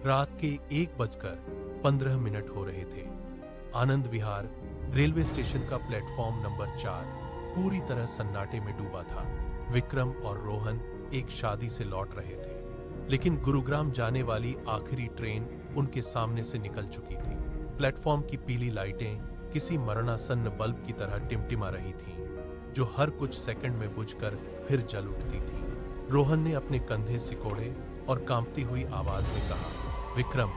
रात के 1:15 हो रहे थे। आनंद विहार रेलवे स्टेशन का प्लेटफॉर्म नंबर 4 पूरी तरह सन्नाटे में डूबा था। विक्रम और रोहन एक शादी से लौट रहे थे, लेकिन गुरुग्राम जाने वाली आखिरी ट्रेन उनके सामने से निकल चुकी थी। प्लेटफॉर्म की पीली लाइटें किसी मरणासन्न बल्ब की तरह टिमटिमा रही थीं, जो हर कुछ सेकंड में बुझकर फिर जल उठती थीं। रोहन ने अपने कंधे सिकोड़े और कांपती हुई आवाज में कहा, विक्रम,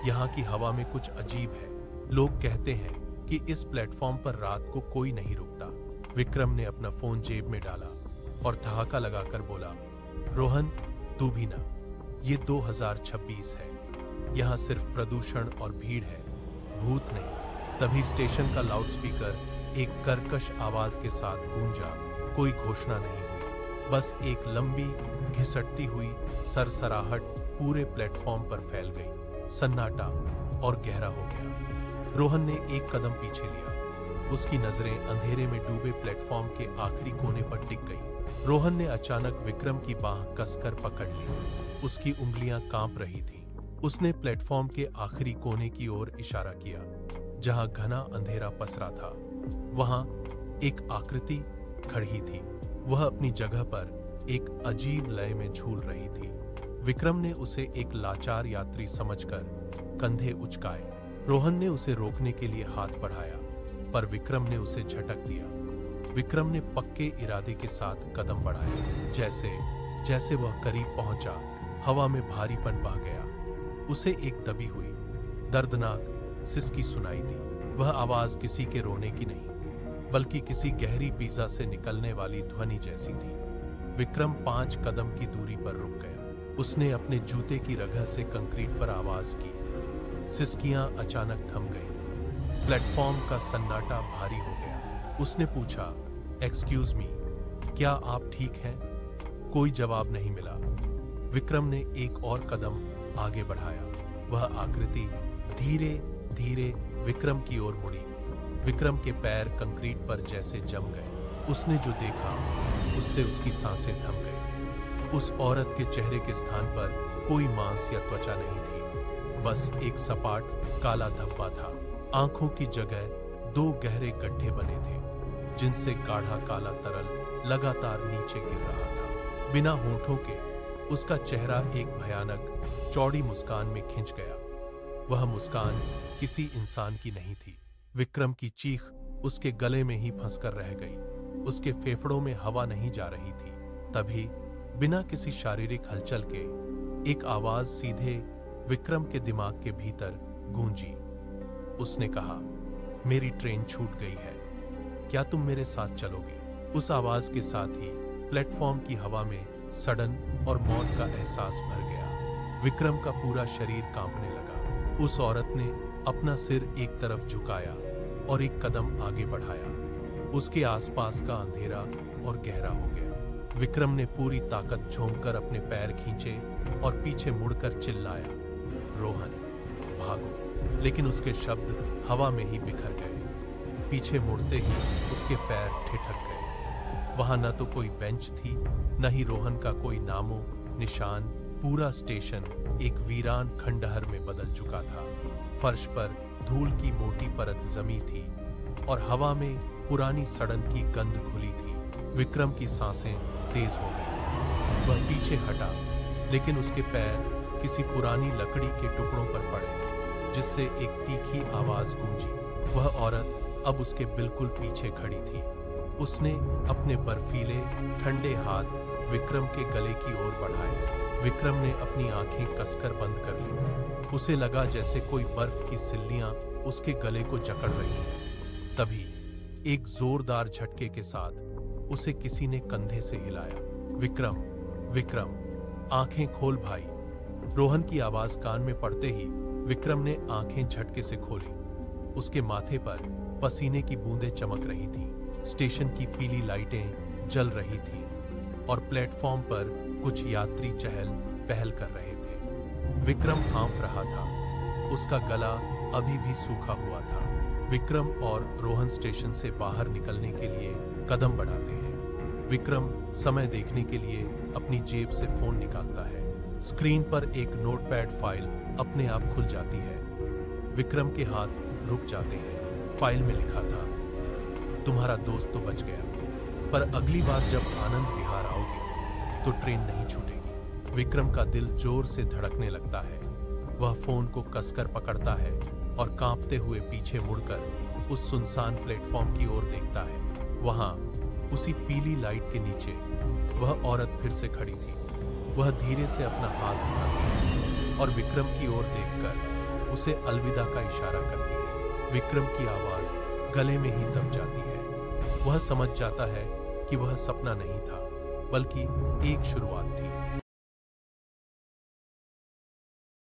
यहाँ की हवा में कुछ अजीब है। लोग कहते हैं कि इस प्लेटफॉर्म पर रात को कोई नहीं रुकता। विक्रम ने अपना फोन जेब में डाला और ठहाका लगाकर बोला, रोहन, तू भी ना। ये 2026 है। यहाँ सिर्फ प्रदूषण और भीड़ है, भूत नहीं। तभी स्टेशन का लाउडस्पीकर एक कर्कश आवाज के साथ गूंजा। कोई घोषणा नहीं हुई, बस एक लंबी घिसटती हुई सरसराहट पूरे प्लेटफॉर्म पर फैल गई। सन्नाटा और गहरा हो गया। रोहन ने एक कदम पीछे लिया। उसकी नजरें अंधेरे में डूबे प्लेटफॉर्म के आखिरी कोने पर टिक गई। रोहन ने अचानक विक्रम की बांह कसकर पकड़ ली। उसकी उंगलियां कांप रही थीं। उसने प्लेटफॉर्म के आखिरी कोने की ओर इशारा किया, जहां घना अंधेरा पसरा था। वहां एक आकृति खड़ी थी। वह अपनी जगह पर एक अजीब लय में झूल रही थी। विक्रम ने उसे एक लाचार यात्री समझकर कंधे उचकाए। रोहन ने उसे रोकने के लिए हाथ बढ़ाया, पर विक्रम ने उसे झटक दिया। विक्रम ने पक्के इरादे के साथ कदम बढ़ाए। जैसे जैसे वह करीब पहुंचा, हवा में भारीपन बह गया। उसे एक दबी हुई, दर्दनाक सिसकी सुनाई दी। वह आवाज किसी के रोने की नहीं, बल्कि किसी गहरी पीजा से निकलने वाली ध्वनि जैसी थी। विक्रम 5 कदम की दूरी पर रुक गया। उसने अपने जूते की रगह से कंक्रीट पर आवाज की। सिसकियां अचानक थम गईं। प्लेटफॉर्म का सन्नाटा भारी हो गया। उसने पूछा, एक्सक्यूज मी, क्या आप ठीक हैं? कोई जवाब नहीं मिला। विक्रम ने एक और कदम आगे बढ़ाया। वह आकृति धीरे धीरे विक्रम की ओर मुड़ी। विक्रम के पैर कंक्रीट पर जैसे जम गए। उसने जो देखा, उससे उसकी सांसें थम गई। उस औरत के चेहरे के स्थान पर कोई मांस या त्वचा नहीं थी, बस एक सपाट काला धब्बा था। आंखों की जगह 2 गहरे गड्ढे बने थे, जिनसे गाढ़ा काला तरल लगातार नीचे गिर रहा था। बिना होंठों के उसका चेहरा एक भयानक चौड़ी मुस्कान में खिंच गया। वह मुस्कान किसी इंसान की नहीं थी। विक्रम की चीख उसके गले में ही फंसकर रह गई। उसके फेफड़ों में हवा नहीं जा रही थी। तभी बिना किसी शारीरिक हलचल के एक आवाज सीधे विक्रम के दिमाग के भीतर गूंजी। उसने कहा, मेरी ट्रेन छूट गई है, क्या तुम मेरे साथ चलोगे? उस आवाज के साथ ही प्लेटफॉर्म की हवा में सड़न और मौत का एहसास भर गया। विक्रम का पूरा शरीर कांपने लगा। उस औरत ने अपना सिर एक तरफ झुकाया और एक कदम आगे बढ़ाया। उसके आसपास का अंधेरा और गहरा हो गया। विक्रम ने पूरी ताकत झोंककर अपने पैर खींचे और पीछे मुड़कर चिल्लाया, रोहन, भागो। लेकिन उसके शब्द हवा में ही बिखर गए। पीछे मुड़ते ही उसके पैर ठिठक गए। वहां न तो कोई बेंच थी, न ही रोहन का कोई नामो निशान। पूरा स्टेशन एक वीरान खंडहर में बदल चुका था। फर्श पर धूल की मोटी परत जमी थी और हवा में पुरानी सड़न की गंध घुली थी। विक्रम की सांसें तेज हो गई। वह पीछे हटा, लेकिन उसके पैर किसी पुरानी लकड़ी के टुकड़ों पर पड़े, जिससे एक तीखी आवाज गूंजी। वह औरत अब उसके बिल्कुल पीछे खड़ी थी। उसने अपने बर्फीले ठंडे हाथ विक्रम के गले की ओर बढ़ाए। विक्रम ने अपनी आंखें कसकर बंद कर ली। उसे लगा जैसे कोई बर्फ की सिल्लियां उसके गले को जकड़ रही हैं। तभी एक जोरदार झटके के साथ उसे किसी ने कंधे से हिलाया। विक्रम, विक्रम, आंखें खोल भाई। रोहन की आवाज कान में पड़ते ही विक्रम ने आंखें झटके से खोली। उसके माथे पर पसीने की बूंदें चमक रही थीं। स्टेशन की पीली लाइटें जल रही थीं और प्लेटफॉर्म पर कुछ यात्री चहल पहल कर रहे थे। विक्रम हाँफ रहा था। उसका गला अभी भी सूखा हुआ था। विक्रम और रोहन स्टेशन से बाहर निकलने के लिए कदम बढ़ाते हैं। विक्रम समय देखने के लिए अपनी जेब से फोन निकालता है। स्क्रीन पर एक नोटपैड फाइल अपने आप खुल जाती है। विक्रम के हाथ रुक जाते हैं। फाइल में लिखा था, तुम्हारा दोस्त तो बच गया, पर अगली बार जब आनंद विहार आओगे तो ट्रेन नहीं छूटेगी। विक्रम का दिल जोर से धड़कने लगता है। वह फोन को कसकर पकड़ता है और कांपते हुए पीछे मुड़कर उस सुनसान प्लेटफॉर्म की ओर देखता है। वहां उसी पीली लाइट के नीचे वह औरत फिर से खड़ी थी। वह धीरे से अपना हाथ उठाती है और विक्रम की ओर देखकर उसे अलविदा का इशारा करती है। विक्रम की आवाज गले में ही दब जाती है। वह समझ जाता है कि वह सपना नहीं था, बल्कि एक शुरुआत थी।